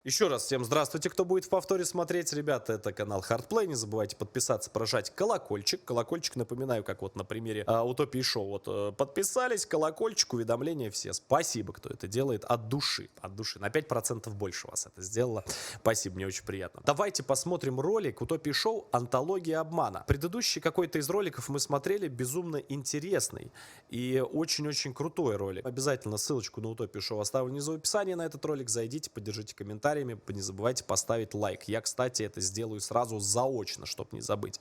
Еще раз всем здравствуйте, кто будет в повторе смотреть. Ребята, это канал Hardplay. Не забывайте подписаться, прожать колокольчик. Колокольчик, напоминаю, как вот на примере Утопии Шоу. Вот подписались, колокольчик, уведомления все. Спасибо, кто это делает от души. От души. На 5% больше вас это сделало. Спасибо, мне очень приятно. Давайте посмотрим ролик Утопии Шоу «Антология обмана». Предыдущий какой-то из роликов мы смотрели, безумно интересный и очень-очень крутой ролик. Обязательно ссылочку на Утопию Шоу оставлю внизу в описании на этот ролик. Зайдите, поддержите комментариями. Не забывайте поставить лайк. Я, кстати, это сделаю сразу заочно, чтобы не забыть.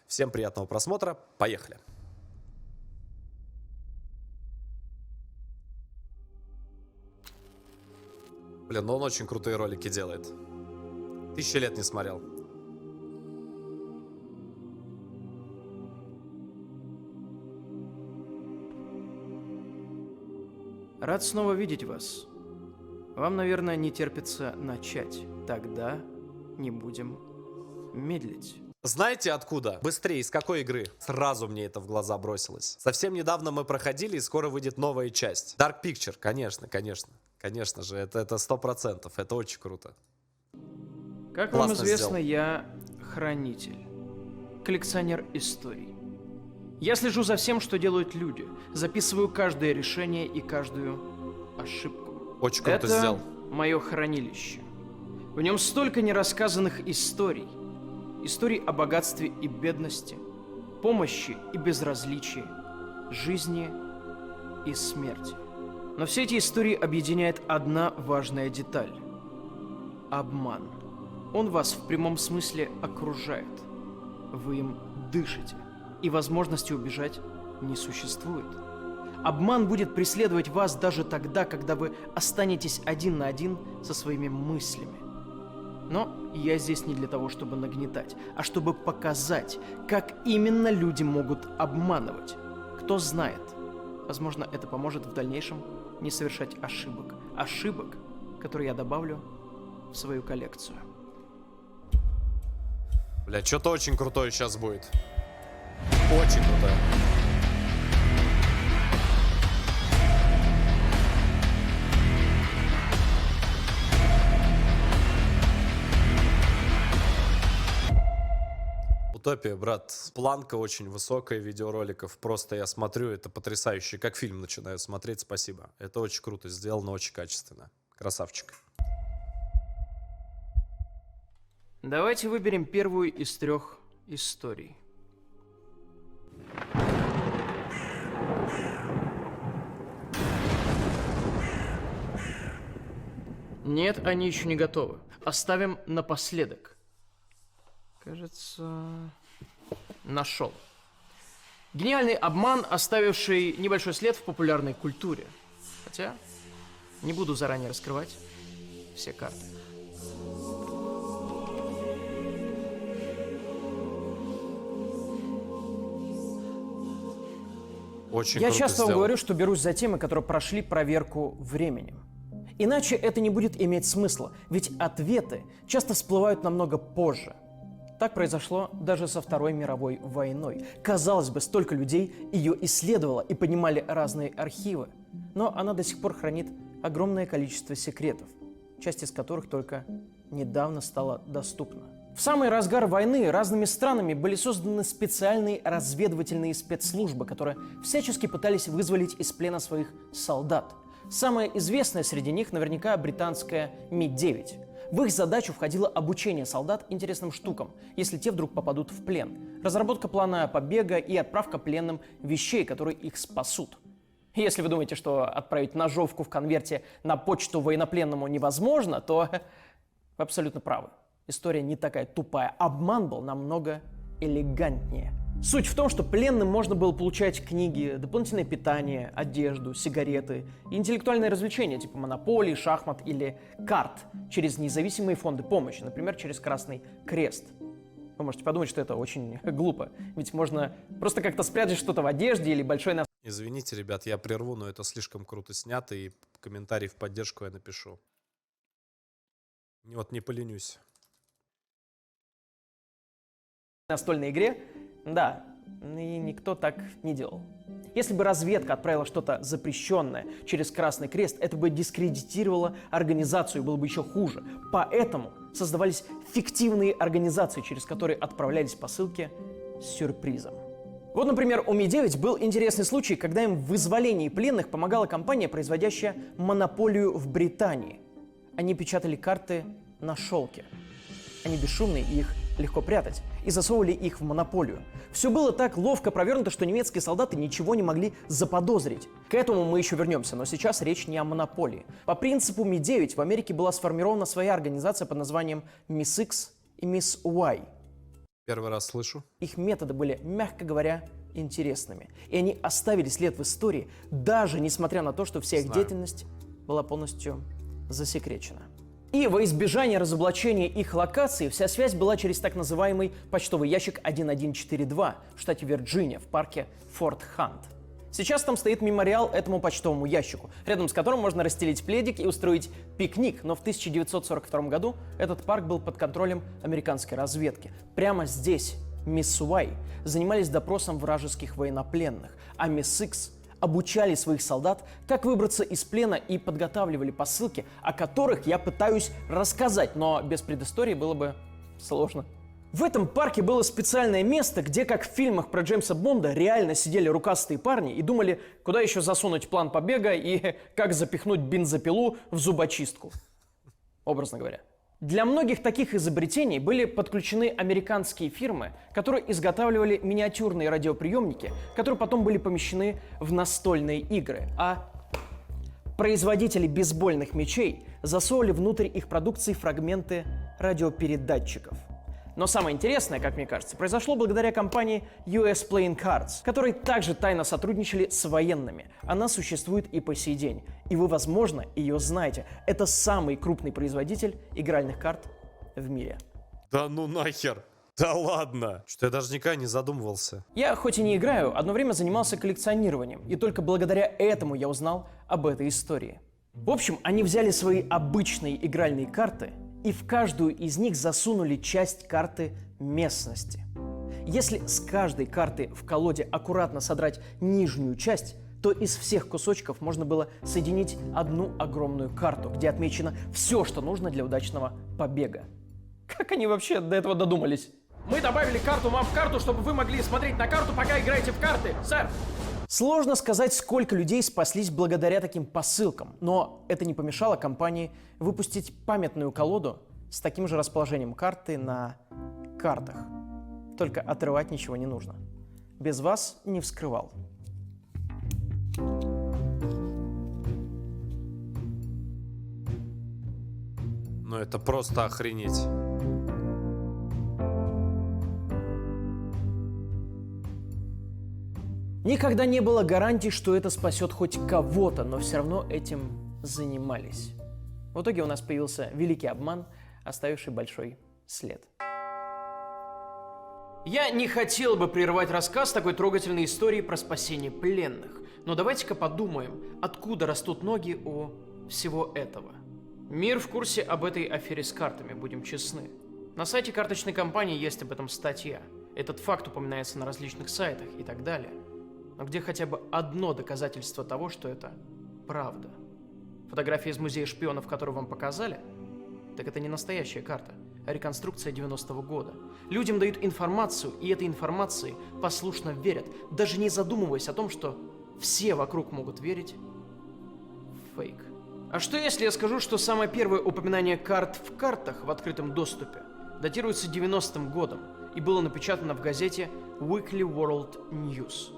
Всем приятного просмотра. Поехали. Блин, ну он очень крутые ролики делает. 1000 лет не смотрел. Рад снова видеть вас. Вам, наверное, не терпится начать. Тогда не будем медлить. Знаете откуда? Быстрее, из какой игры? Сразу мне это в глаза бросилось. Совсем недавно мы проходили, и скоро выйдет новая часть. Dark Picture, конечно, конечно. Конечно же, это 100%. Это очень круто. Как вам Классно известно, сделал. я хранитель, коллекционер историй. Я слежу за всем, что делают люди, записываю каждое решение и каждую ошибку. Очень круто Это сделал. мое хранилище. В нем столько нерассказанных историй. Историй о богатстве и бедности, помощи и безразличии, жизни и смерти. Но все эти истории объединяет одна важная деталь – обман. Он вас в прямом смысле окружает. Вы им дышите, и возможности убежать не существует. Обман будет преследовать вас даже тогда, когда вы останетесь один на один со своими мыслями. Но я здесь не для того, чтобы нагнетать, а чтобы показать, как именно люди могут обманывать. Кто знает, возможно, это поможет в дальнейшем не совершать ошибок. Ошибок, которые я добавлю в свою коллекцию. Бля, что-то очень крутое сейчас будет. Очень крутое. Утопия, брат. Планка очень высокая видеороликов. Просто я смотрю, это потрясающе. Как фильм начинаю смотреть, спасибо. Это очень круто сделано, очень качественно. Красавчик. Давайте выберем первую из 3 историй. Нет, они еще не готовы. Оставим напоследок. Кажется, нашел. Гениальный обман, оставивший небольшой след в популярной культуре. Хотя, не буду заранее раскрывать все карты. Очень Я круто часто вам сделано. говорю, что берусь за темы, которые прошли проверку временем. Иначе это не будет иметь смысла, ведь ответы часто всплывают намного позже. Так произошло даже со Второй мировой войной. Казалось бы, столько людей ее исследовало и поднимали разные архивы. Но она до сих пор хранит огромное количество секретов, часть из которых только недавно стала доступна. В самый разгар войны разными странами были созданы специальные разведывательные спецслужбы, которые всячески пытались вызволить из плена своих солдат. Самая известная среди них наверняка британская Ми-9. В их задачу входило обучение солдат интересным штукам, если те вдруг попадут в плен, разработка плана побега и отправка пленным вещей, которые их спасут. Если вы думаете, что отправить ножовку в конверте на почту военнопленному невозможно, то вы абсолютно правы. История не такая тупая. Обман был намного элегантнее. Суть в том, что пленным можно было получать книги, дополнительное питание, одежду, сигареты и интеллектуальные развлечения типа монополии, шахмат или карт через независимые фонды помощи, например, через Красный Крест. Вы можете подумать, что это очень глупо, ведь можно просто как-то спрятать что-то в одежде или большой Извините, ребят, я прерву, но это слишком круто снято, и комментарий в поддержку я напишу. Вот не поленюсь. настольной игре. Да, И никто так не делал. Если бы разведка отправила что-то запрещенное через Красный Крест, это бы дискредитировало организацию, было бы еще хуже. Поэтому создавались фиктивные организации, через которые отправлялись посылки с сюрпризом. Вот, например, у Ми-9 был интересный случай, когда им в вызволении пленных помогала компания, производящая монополию в Британии. Они печатали карты на шелке. Они бесшумные, и их легко прятать, и засовывали их в монополию. Все было так ловко провернуто, что немецкие солдаты ничего не могли заподозрить. К этому мы еще вернемся, но сейчас речь не о монополии. По принципу Ми-9 в Америке была сформирована своя организация под названием Miss X и Miss Y. Первый раз слышу. Их методы были, мягко говоря, интересными. И они оставили след в истории, даже несмотря на то, что вся их деятельность была полностью засекречена. И во избежание разоблачения их локации вся связь была через так называемый почтовый ящик 1142 в штате Вирджиния в парке Форт Хант. Сейчас там стоит мемориал этому почтовому ящику, рядом с которым можно расстелить пледик и устроить пикник, но в 1942 году этот парк был под контролем американской разведки. Прямо здесь Мисс Уай занимались допросом вражеских военнопленных, а Мисс Икс обучали своих солдат, как выбраться из плена, и подготавливали посылки, о которых я пытаюсь рассказать, но без предыстории было бы сложно. В этом парке было специальное место, где, как в фильмах про Джеймса Бонда, реально сидели рукастые парни и думали, куда еще засунуть план побега и как запихнуть бензопилу в зубочистку, образно говоря. Для многих таких изобретений были подключены американские фирмы, которые изготавливали миниатюрные радиоприемники, которые потом были помещены в настольные игры, а производители бейсбольных мячей засовывали внутрь их продукции фрагменты радиопередатчиков. Но самое интересное, как мне кажется, произошло благодаря компании US Playing Cards, которые также тайно сотрудничали с военными. Она существует и по сей день. И вы, возможно, ее знаете. Это самый крупный производитель игральных карт в мире. Да ну нахер! Да ладно! Что я даже никогда не задумывался. Я хоть и не играю, одно время занимался коллекционированием. И только благодаря этому я узнал об этой истории. В общем, они взяли свои обычные игральные карты и в каждую из них засунули часть карты местности. Если с каждой карты в колоде аккуратно содрать нижнюю часть, то из всех кусочков можно было соединить одну огромную карту, где отмечено все, что нужно для удачного побега. Как они вообще до этого додумались? Мы добавили карту вам в карту, чтобы вы могли смотреть на карту, пока играете в карты, сэр! Сложно сказать, сколько людей спаслись благодаря таким посылкам, но это не помешало компании выпустить памятную колоду с таким же расположением карты на картах. Только отрывать ничего не нужно. Без вас не вскрывал. Ну это просто охренеть. Никогда не было гарантий, что это спасет хоть кого-то, но все равно этим занимались. В итоге у нас появился великий обман, оставивший большой след. Я не хотел бы прерывать рассказ такой трогательной истории про спасение пленных, но давайте-ка подумаем, откуда растут ноги у всего этого. Мир в курсе об этой афере с картами, будем честны. На сайте карточной компании есть об этом статья. Этот факт упоминается на различных сайтах и так далее. Но где хотя бы одно доказательство того, что это правда? Фотография из музея шпионов, которую вам показали? Так это не настоящая карта, а реконструкция 90-го года. Людям дают информацию, и этой информации послушно верят, даже не задумываясь о том, что все вокруг могут верить в фейк. А что если я скажу, что самое первое упоминание карт в картах в открытом доступе датируется 90-м годом и было напечатано в газете Weekly World News?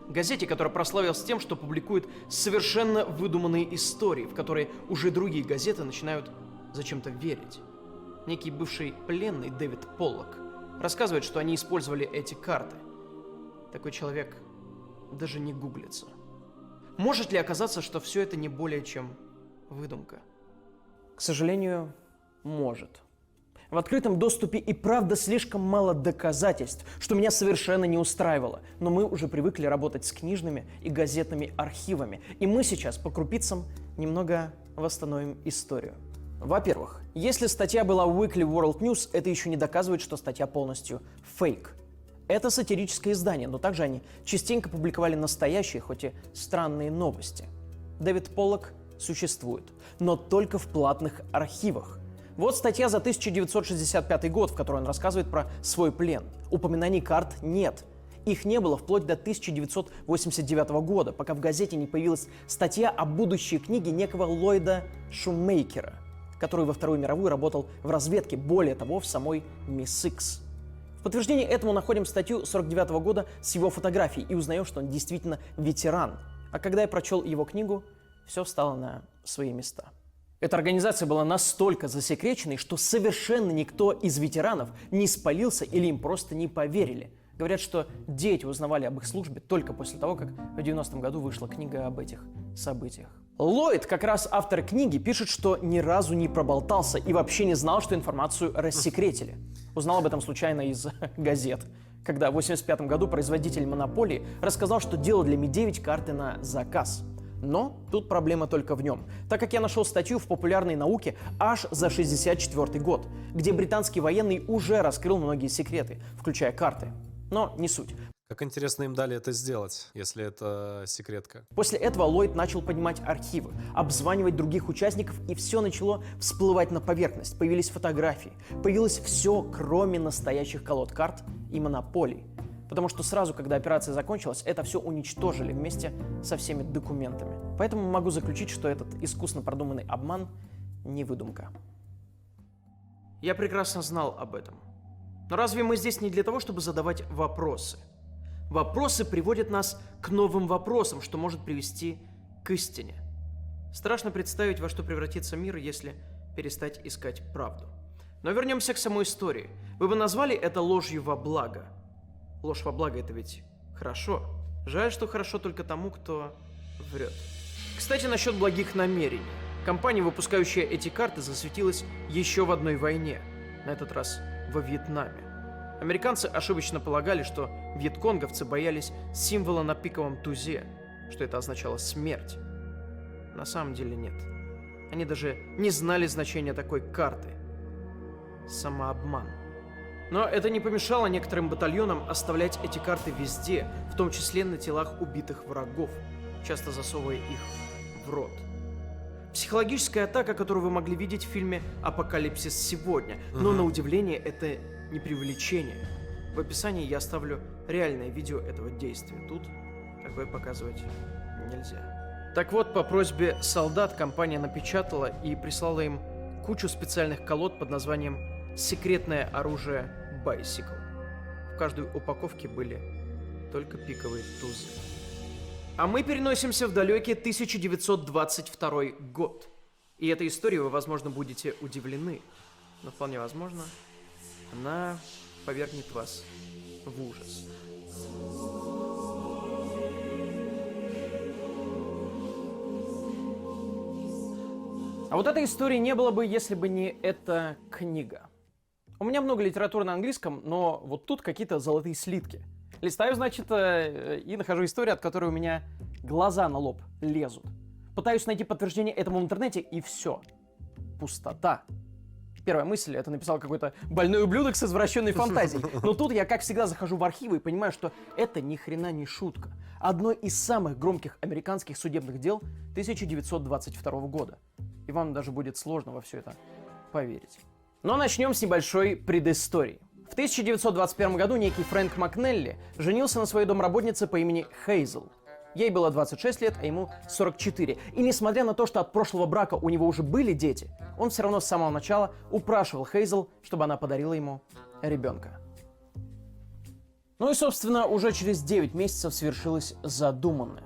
Газете, которая прославилась тем, что публикует совершенно выдуманные истории, в которые уже другие газеты начинают зачем-то верить. Некий бывший пленный Дэвид Поллок рассказывает, что они использовали эти карты. Такой человек даже не гуглится. Может ли оказаться, что все это не более чем выдумка? К сожалению, может. В открытом доступе и правда слишком мало доказательств, что меня совершенно не устраивало. Но мы уже привыкли работать с книжными и газетными архивами. И мы сейчас по крупицам немного восстановим историю. Во-первых, если статья была в Weekly World News, это еще не доказывает, что статья полностью фейк. Это сатирическое издание, но также они частенько публиковали настоящие, хоть и странные новости. Дэвид Поллок существует, но только в платных архивах. Вот статья за 1965 год, в которой он рассказывает про свой плен. Упоминаний карт нет. Их не было вплоть до 1989 года, пока в газете не появилась статья о будущей книге некого Ллойда Шумейкера, который во Вторую мировую работал в разведке, более того, в самой МИ-6. В подтверждение этому находим статью 49 года с его фотографией и узнаем, что он действительно ветеран. А когда я прочел его книгу, все встало на свои места. Эта организация была настолько засекреченной, что совершенно никто из ветеранов не спалился или им просто не поверили. Говорят, что дети узнавали об их службе только после того, как в 90-м году вышла книга об этих событиях. Ллойд, как раз автор книги, пишет, что ни разу не проболтался и вообще не знал, что информацию рассекретили. Узнал об этом случайно из газет, когда в 1985 году производитель «Монополии» рассказал, что делал для Ми-9 карты на заказ. Но тут проблема только в нем, так как я нашел статью в популярной науке аж за 1964 год, где британский военный уже раскрыл многие секреты, включая карты. Но не суть. Как интересно им дали это сделать, если это секретка. После этого Ллойд начал поднимать архивы, обзванивать других участников, и все начало всплывать на поверхность. Появились фотографии, появилось все, кроме настоящих колод карт и монополий. Потому что сразу, когда операция закончилась, это все уничтожили вместе со всеми документами. Поэтому могу заключить, что этот искусно продуманный обман не выдумка. Я прекрасно знал об этом. Но разве мы здесь не для того, чтобы задавать вопросы? Вопросы приводят нас к новым вопросам, что может привести к истине. Страшно представить, во что превратится мир, если перестать искать правду. Но вернемся к самой истории. Вы бы назвали это ложью во благо. Ложь во благо — это ведь хорошо. Жаль, что хорошо только тому, кто врет. Кстати, насчет благих намерений. Компания, выпускающая эти карты, засветилась еще в одной войне. На этот раз во Вьетнаме. Американцы ошибочно полагали, что вьетконговцы боялись символа на пиковом тузе, что это означало смерть. На самом деле нет. Они даже не знали значения такой карты. Самообман. Но это не помешало некоторым батальонам оставлять эти карты везде, в том числе на телах убитых врагов, часто засовывая их в рот. Психологическая атака, которую вы могли видеть в фильме «Апокалипсис сегодня», но на удивление это не преувеличение. В описании я оставлю реальное видео этого действия. Тут такое показывать нельзя. Так вот, по просьбе солдат компания напечатала и прислала им кучу специальных колод под названием «Секретное оружие Байсикл». В каждой упаковке были только пиковые тузы. А мы переносимся в далекий 1922 год. И этой историей вы, возможно, будете удивлены. Но вполне возможно, она повергнет вас в ужас. А вот этой истории не было бы, если бы не эта книга. У меня много литературы на английском, но вот тут какие-то золотые слитки. Листаю, значит, и нахожу историю, от которой у меня глаза на лоб лезут. Пытаюсь найти подтверждение этому в интернете, и все. Пустота. Первая мысль — это написал какой-то больной ублюдок с извращенной фантазией. Но тут я, как всегда, захожу в архивы и понимаю, что это ни хрена не шутка. Одно из самых громких американских судебных дел 1922 года. И вам даже будет сложно во все это поверить. Но начнем с небольшой предыстории. В 1921 году некий Фрэнк Макнелли женился на своей домработнице по имени Хейзел. Ей было 26 лет, а ему 44. И несмотря на то, что от прошлого брака у него уже были дети, он все равно с самого начала упрашивал Хейзел, чтобы она подарила ему ребенка. Ну и, собственно, уже через 9 месяцев свершилось задуманное.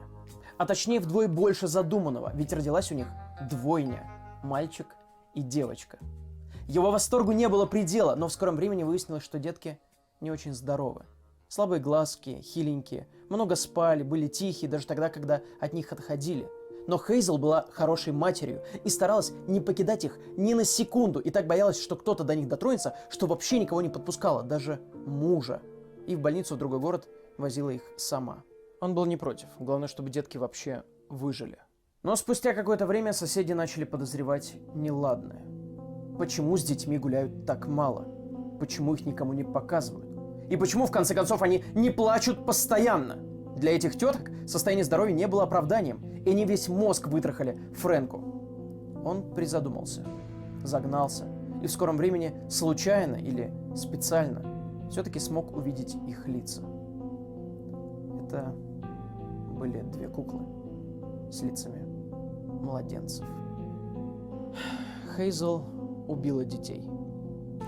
А точнее, вдвое больше задуманного, ведь родилась у них двойня – мальчик и девочка. Его восторгу не было предела, но в скором времени выяснилось, что детки не очень здоровы. Слабые глазки, хиленькие, много спали, были тихие даже тогда, когда от них отходили. Но Хейзел была хорошей матерью и старалась не покидать их ни на секунду, и так боялась, что кто-то до них дотронется, что вообще никого не подпускала, даже мужа. И в больницу в другой город возила их сама. Он был не против, главное, чтобы детки вообще выжили. Но спустя какое-то время соседи начали подозревать неладное. Почему с детьми гуляют так мало? Почему их никому не показывают? И почему, в конце концов, они не плачут постоянно? Для этих теток состояние здоровья не было оправданием, и они весь мозг вытрахали Фрэнку. Он призадумался, загнался, и в скором времени случайно или специально все-таки смог увидеть их лица. Это были две куклы с лицами младенцев. Хейзел убила детей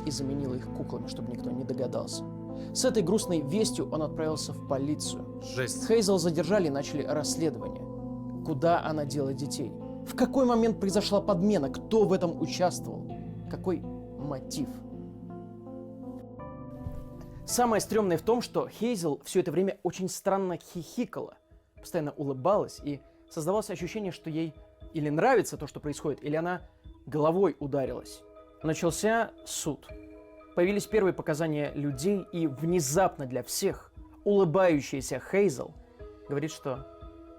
и заменила их куклами, чтобы никто не догадался. С этой грустной вестью он отправился в полицию. Жесть. Хейзел задержали и начали расследование. Куда она дела детей? В какой момент произошла подмена? Кто в этом участвовал? Какой мотив? Самое стрёмное в том, что Хейзел все это время очень странно хихикала, постоянно улыбалась, и создавалось ощущение, что ей или нравится то, что происходит, или она головой ударилась. Начался суд. Появились первые показания людей, и внезапно для всех улыбающаяся Хейзел говорит, что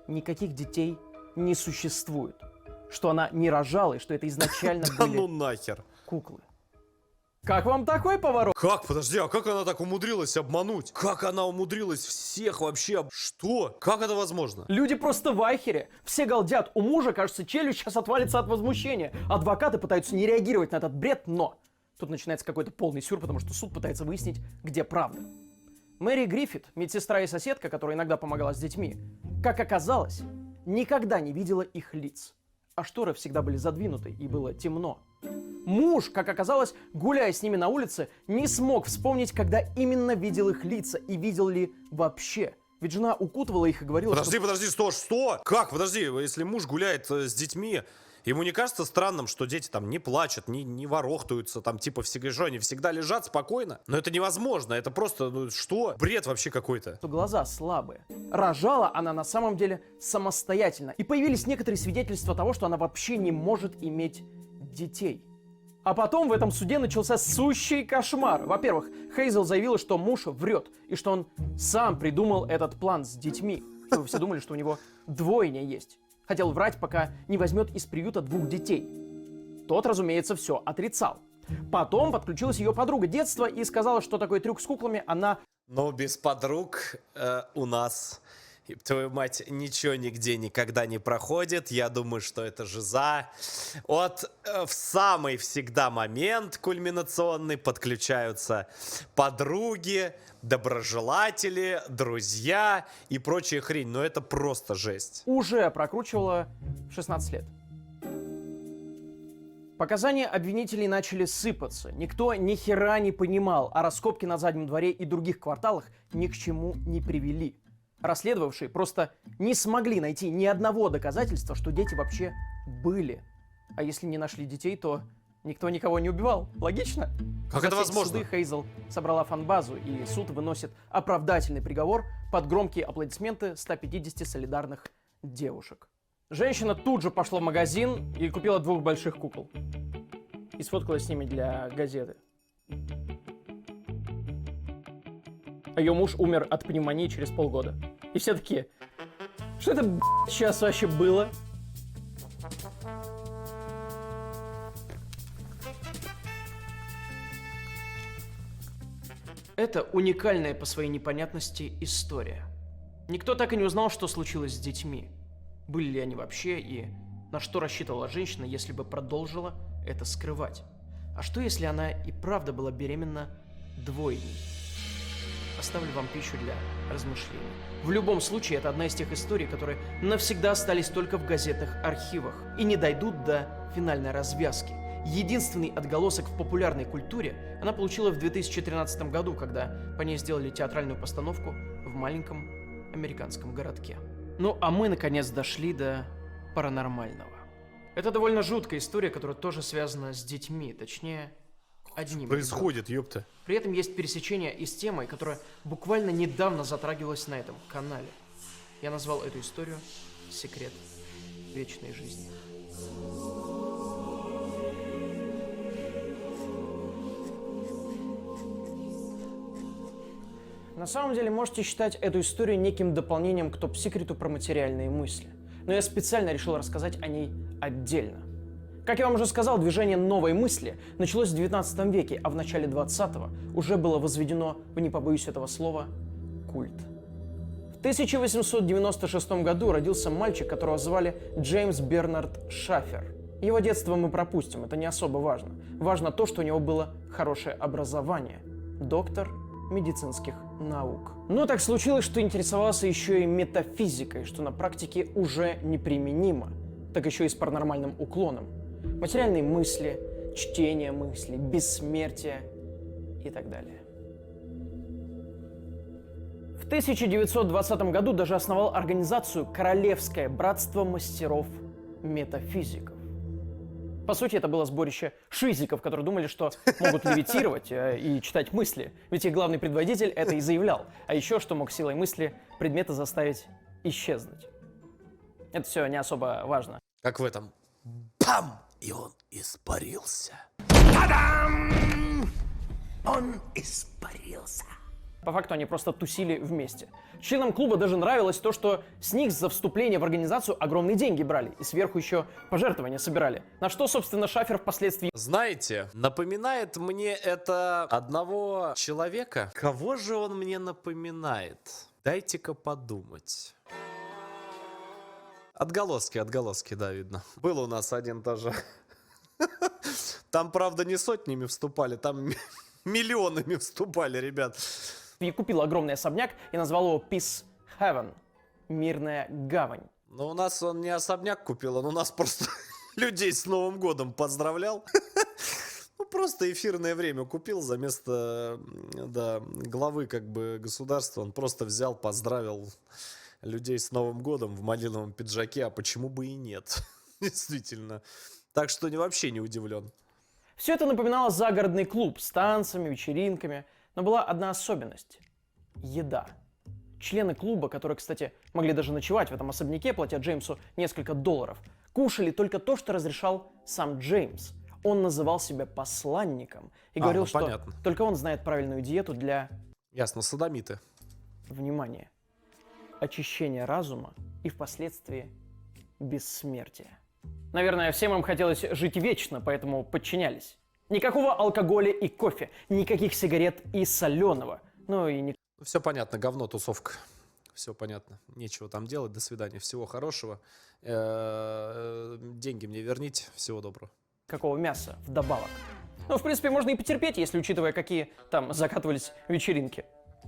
никаких детей не существует, что она не рожала, и что это изначально Да ну были нахер. куклы. Как вам такой поворот? Как? Подожди, а как она так умудрилась обмануть? Как она умудрилась всех вообще? Что? Как это возможно? Люди просто в ахере. Все галдят. У мужа, кажется, челюсть сейчас отвалится от возмущения. Адвокаты пытаются не реагировать на этот бред, но тут начинается какой-то полный сюр, потому что суд пытается выяснить, где правда. Мэри Гриффит, медсестра и соседка, которая иногда помогала с детьми, как оказалось, никогда не видела их лиц. А шторы всегда были задвинуты, и было темно. Муж, как оказалось, гуляя с ними на улице, не смог вспомнить, когда именно видел их лица и видел ли вообще. Ведь жена укутывала их и говорила, Подожди, что? Как? Подожди, если муж гуляет с детьми, ему не кажется странным, что дети там не плачут, не ворохтаются, там типа всегда, они всегда лежат спокойно? Но это невозможно, это просто, что? Бред вообще какой-то. что глаза слабые. Рожала она на самом деле самостоятельно. И появились некоторые свидетельства того, что она вообще не может иметь детей. А потом в этом суде начался сущий кошмар. Во-первых, Хейзел заявила, что муж врет, и что он сам придумал этот план с детьми. Чтобы все думали, что у него двойня есть. Хотел врать, пока не возьмет из приюта 2 детей. Тот, разумеется, все отрицал. Потом подключилась ее подруга детства и сказала, что такой трюк с куклами она... Но без подруг у нас, твою мать, ничего нигде никогда не проходит. Я думаю, что это жиза. Вот в самый всегда момент кульминационный подключаются подруги, доброжелатели, друзья и прочая хрень. Но это просто жесть. уже прокручивала 16 лет. Показания обвинителей начали сыпаться. Никто ни хера не понимал, а раскопки на заднем дворе и других кварталах ни к чему не привели. Расследовавшие просто не смогли найти ни одного доказательства, что дети вообще были. А если не нашли детей, то никто никого не убивал. Логично? Как За это все эти возможно? суды Хейзел собрала фан-базу, и суд выносит оправдательный приговор под громкие аплодисменты 150 солидарных девушек. Женщина тут же пошла в магазин и купила 2 больших кукол. И сфоткалась с ними для газеты. А ее муж умер от пневмонии через полгода. И все такие, что это, сейчас вообще было? Это уникальная по своей непонятности история. Никто так и не узнал, что случилось с детьми. Были ли они вообще и на что рассчитывала женщина, если бы продолжила это скрывать? А что, если она и правда была беременна двойней? Оставлю вам пищу для размышлений. В любом случае, это одна из тех историй, которые навсегда остались только в газетных архивах и не дойдут до финальной развязки. Единственный отголосок в популярной культуре она получила в 2013 году, когда по ней сделали театральную постановку в маленьком американском городке. Ну, а мы, наконец, дошли до паранормального. Это довольно жуткая история, которая тоже связана с детьми, точнее, одним. Происходит, ёпта. При этом есть пересечение и с темой, которая буквально недавно затрагивалась на этом канале. Я назвал эту историю «Секрет вечной жизни». На самом деле, можете считать эту историю неким дополнением к топ-секрету про материальные мысли. Но я специально решил рассказать о ней отдельно. Как я вам уже сказал, движение новой мысли началось в 19 веке, а в начале 20-го уже было возведено, не побоюсь этого слова, культ. В 1896 году родился мальчик, которого звали Джеймс Бернард Шафер. Его детство мы пропустим, это не особо важно. Важно то, что у него было хорошее образование. Доктор медицинских наук. Но так случилось, что интересовался еще и метафизикой, что на практике уже неприменимо, так еще и с паранормальным уклоном. Материальные мысли, чтение мыслей, бессмертие и так далее. В 1920 году даже основал организацию «Королевское братство мастеров метафизиков». По сути, это было сборище шизиков, которые думали, что могут левитировать и читать мысли. Ведь их главный предводитель это и заявлял. А еще, что мог силой мысли предметы заставить исчезнуть. Это все не особо важно. Как в этом. Пам! И он испарился. Та-дам! Он испарился. По факту они просто тусили вместе. Членам клуба даже нравилось то, что с них за вступление в организацию огромные деньги брали и сверху еще пожертвования собирали. На что, собственно, Шафер впоследствии... Знаете, напоминает мне это одного человека. Кого же он мне напоминает? Дайте-ка подумать. Отголоски, да, видно. Был у нас один тоже. Там, правда, не сотнями вступали, там миллионами вступали, ребят. И купил огромный особняк и назвал его Peace Haven. Мирная гавань. Но у нас он не особняк купил, он у нас просто людей с Новым годом поздравлял. Ну, просто эфирное время купил за место, да, главы как бы государства. Он просто взял, поздравил людей с Новым годом в малиновом пиджаке, а почему бы и нет? Действительно. Так что вообще не удивлен. Все это напоминало загородный клуб с танцами, вечеринками. Но была одна особенность – еда. Члены клуба, которые, кстати, могли даже ночевать в этом особняке, платя Джеймсу несколько $, кушали только то, что разрешал сам Джеймс. Он называл себя посланником и говорил, что понятно. только он знает правильную диету для... Ясно, содомиты. Внимание. Очищения разума и впоследствии бессмертия. Наверное, всем им хотелось жить вечно, поэтому подчинялись. Никакого алкоголя и кофе, никаких сигарет и соленого. Ну и не... Все понятно, говно, тусовка. Все понятно. Нечего там делать. До свидания. Всего хорошего. Деньги мне верните. Всего доброго. Какого мяса вдобавок. Ну, в принципе, можно и потерпеть, если учитывая, какие там закатывались вечеринки.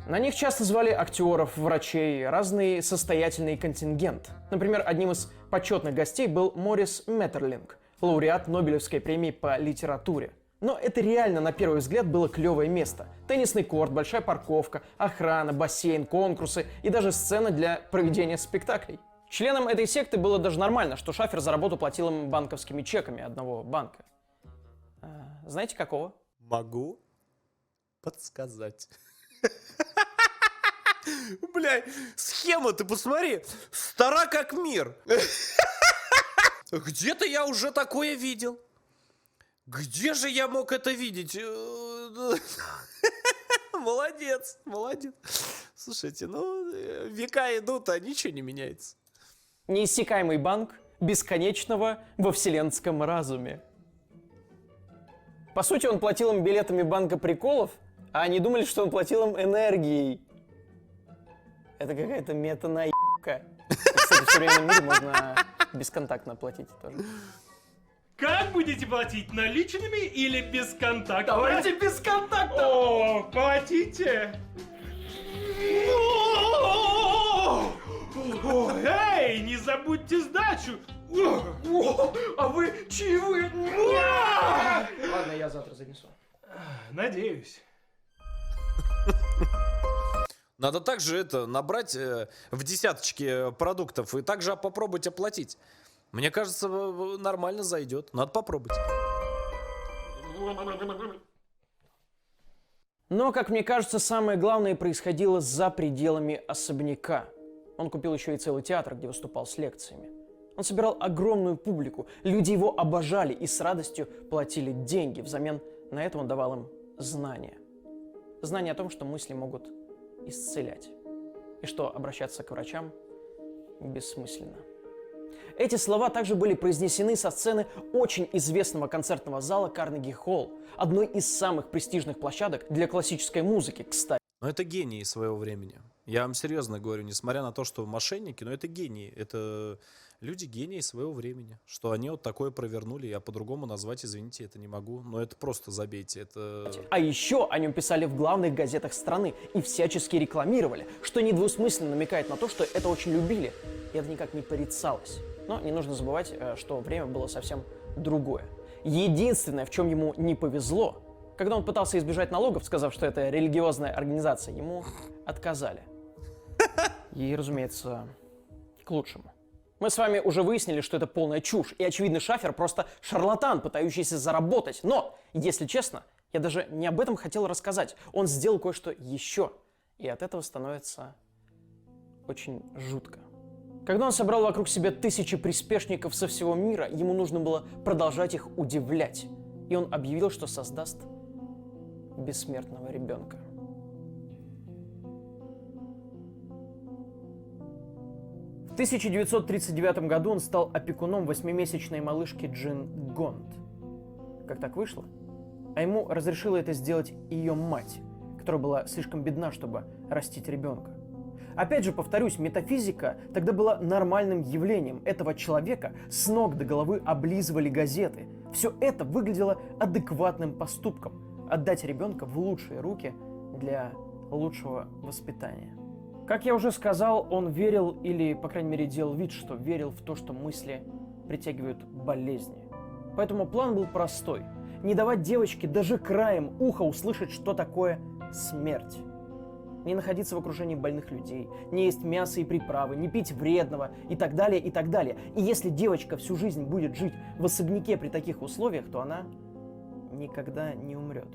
На них часто звали актеров, врачей, разный состоятельный контингент. Например, одним из почетных гостей был Морис Меттерлинг, лауреат Нобелевской премии по литературе. Но это реально, на первый взгляд, было клевое место. Теннисный корт, большая парковка, охрана, бассейн, конкурсы и даже сцена для проведения спектаклей. Членам этой секты было даже нормально, что Шафер за работу платил им банковскими чеками одного банка. Знаете, какого? Могу подсказать. Бля, схема, ты посмотри, стара как мир. Где-то я уже такое видел. Где же я мог это видеть? Молодец, молодец. Слушайте, ну, века идут, а ничего не меняется. Неиссякаемый банк бесконечного во вселенском разуме. По сути, он платил им билетами банка приколов, а они думали, что он платил им энергией. Это какая-то мета-наебка. Кстати, в современном мире можно бесконтактно платить тоже. Как будете платить, наличными или бесконтактно? Давайте бесконтактно! О, платите! Эй, не забудьте сдачу! А вы чаевые? Ладно, я завтра занесу. Надеюсь. Надо также набрать в десяточке продуктов и также попробовать оплатить. Мне кажется, нормально зайдет. Надо попробовать. Но, как мне кажется, самое главное происходило за пределами особняка. Он купил еще и целый театр, где выступал с лекциями. Он собирал огромную публику, люди его обожали и с радостью платили деньги. Взамен на это он давал им знания. Знания о том, что мысли могут исцелять. И что обращаться к врачам бессмысленно. Эти слова также были произнесены со сцены очень известного концертного зала Карнеги Холл, одной из самых престижных площадок для классической музыки, кстати. Но это гении своего времени. Я вам серьезно говорю, несмотря на то, что мошенники, но это гении. Это люди гении своего времени. Что они вот такое провернули, я по-другому назвать, извините, это не могу. Но это просто забейте, это... А еще о нем писали в главных газетах страны и всячески рекламировали, что недвусмысленно намекает на то, что это очень любили. И это никак не порицалось. Но не нужно забывать, что время было совсем другое. Единственное, в чем ему не повезло, когда он пытался избежать налогов, сказав, что это религиозная организация, ему отказали. И, разумеется, к лучшему. Мы с вами уже выяснили, что это полная чушь, и, очевидно, Шафер просто шарлатан, пытающийся заработать. Но, если честно, я даже не об этом хотел рассказать. Он сделал кое-что еще, и от этого становится очень жутко. Когда он собрал вокруг себя тысячи приспешников со всего мира, ему нужно было продолжать их удивлять. И он объявил, что создаст бессмертного ребенка. В 1939 году он стал опекуном 8-месячной малышки Джин Гонд. Как так вышло? А ему разрешила это сделать ее мать, которая была слишком бедна, чтобы растить ребенка. Опять же, повторюсь, метафизика тогда была нормальным явлением. Этого человека с ног до головы облизывали газеты. Все это выглядело адекватным поступком. Отдать ребенка в лучшие руки для лучшего воспитания. Как я уже сказал, он верил, или, по крайней мере, делал вид, что верил в то, что мысли притягивают болезни. Поэтому план был простой. Не давать девочке даже краем уха услышать, что такое смерть. Не находиться в окружении больных людей, не есть мясо и приправы, не пить вредного и так далее, и так далее. И если девочка всю жизнь будет жить в особняке при таких условиях, то она никогда не умрет.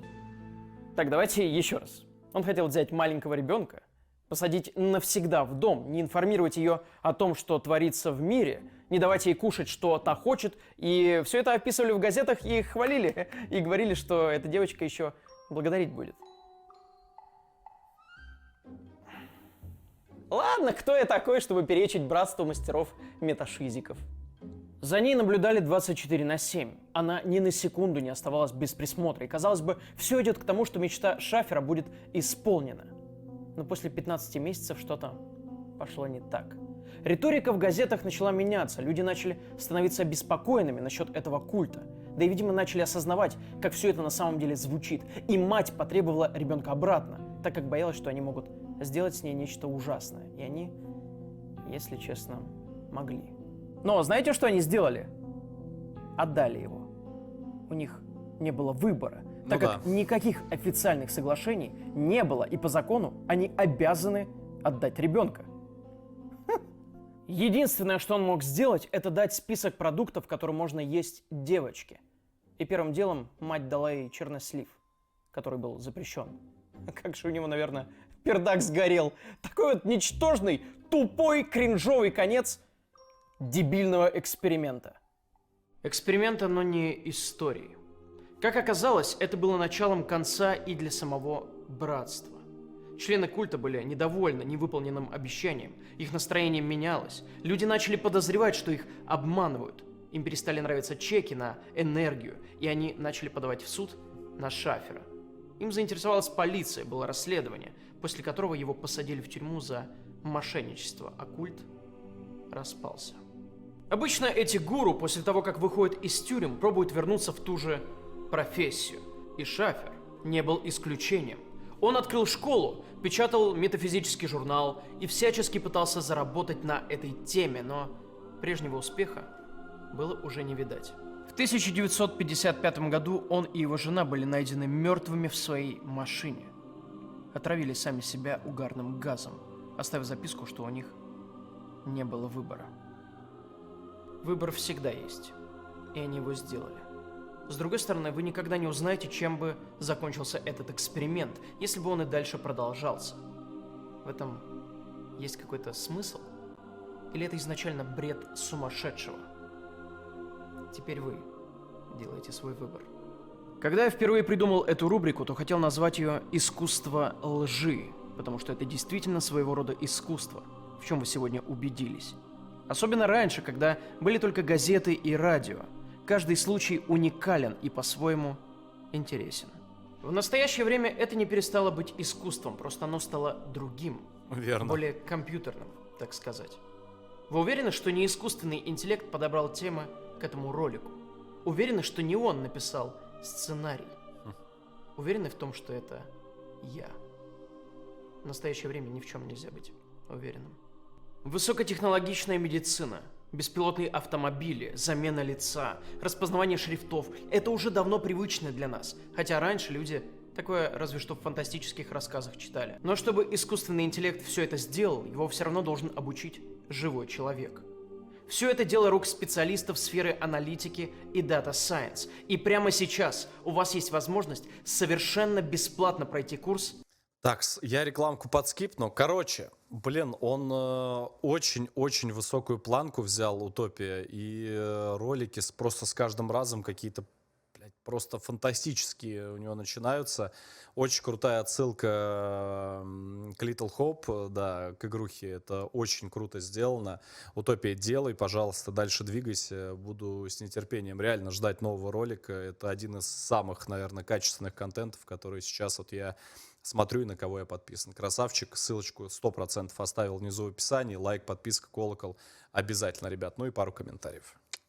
Так, давайте еще раз. Он хотел взять маленького ребенка, посадить навсегда в дом, не информировать ее о том, что творится в мире, не давать ей кушать, что та хочет, и все это описывали в газетах и хвалили, и говорили, что эта девочка еще благодарить будет. Ладно, кто я такой, чтобы перечить братству мастеров меташизиков? За ней наблюдали 24/7. Она ни на секунду не оставалась без присмотра. И, казалось бы, все идет к тому, что мечта Шафера будет исполнена. Но после 15 месяцев что-то пошло не так. Риторика в газетах начала меняться. Люди начали становиться обеспокоенными насчет этого культа. Да и, видимо, начали осознавать, как все это на самом деле звучит. И мать потребовала ребенка обратно, так как боялась, что они могут сделать с ней нечто ужасное. И они, если честно, могли. Но знаете, что они сделали? Отдали его. У них не было выбора, так как никаких официальных соглашений не было, и по закону они обязаны отдать ребенка. Единственное, что он мог сделать, это дать список продуктов, которые можно есть девочке. И первым делом мать дала ей чернослив, который был запрещен. Как же у него, наверное, пердак сгорел. Такой вот ничтожный, тупой, кринжовый конец дебильного эксперимента. Эксперимента, но не истории. Как оказалось, это было началом конца и для самого братства. Члены культа были недовольны невыполненным обещанием. Их настроение менялось. Люди начали подозревать, что их обманывают. Им перестали нравиться чеки на энергию, и они начали подавать в суд на Шафера. Им заинтересовалась полиция, было расследование, после которого его посадили в тюрьму за мошенничество, а культ распался. Обычно эти гуру после того, как выходят из тюрем, пробуют вернуться в ту же профессию. И Шафер не был исключением. Он открыл школу, печатал метафизический журнал и всячески пытался заработать на этой теме, но прежнего успеха было уже не видать. В 1955 году он и его жена были найдены мертвыми в своей машине. Отравили сами себя угарным газом, оставив записку, что у них не было выбора. Выбор всегда есть, и они его сделали. С другой стороны, вы никогда не узнаете, чем бы закончился этот эксперимент, если бы он и дальше продолжался. В этом есть какой-то смысл? Или это изначально бред сумасшедшего? Теперь вы делаете свой выбор. Когда я впервые придумал эту рубрику, то хотел назвать ее «Искусство лжи», потому что это действительно своего рода искусство, в чем вы сегодня убедились. Особенно раньше, когда были только газеты и радио. Каждый случай уникален и по-своему интересен. В настоящее время это не перестало быть искусством, просто оно стало другим. Верно. Более компьютерным, так сказать. Вы уверены, что не искусственный интеллект подобрал темы к этому ролику? Уверены, что не он написал сценарий? Уверены в том, что это я? В настоящее время ни в чем нельзя быть уверенным. Высокотехнологичная медицина, беспилотные автомобили, замена лица, распознавание шрифтов – это уже давно привычно для нас, хотя раньше люди такое разве что в фантастических рассказах читали. Но чтобы искусственный интеллект все это сделал, его все равно должен обучить живой человек. Все это дело рук специалистов сферы аналитики и Data Science. И прямо сейчас у вас есть возможность совершенно бесплатно пройти курс. Так, я рекламку подскипну. Короче, блин, он очень-очень высокую планку взял, Утопия, и ролики просто с каждым разом какие-то, блядь, просто фантастические у него начинаются. Очень крутая отсылка к Little Hope, да, к игрухе. Это очень круто сделано. Утопия, делай, пожалуйста, дальше двигайся. Буду с нетерпением реально ждать нового ролика. Это один из самых, наверное, качественных контентов, которые сейчас вот я смотрю и на кого я подписан. Красавчик, ссылочку 100% оставил внизу в описании. Лайк, подписка, колокол. Обязательно, ребят. Ну и пару комментариев.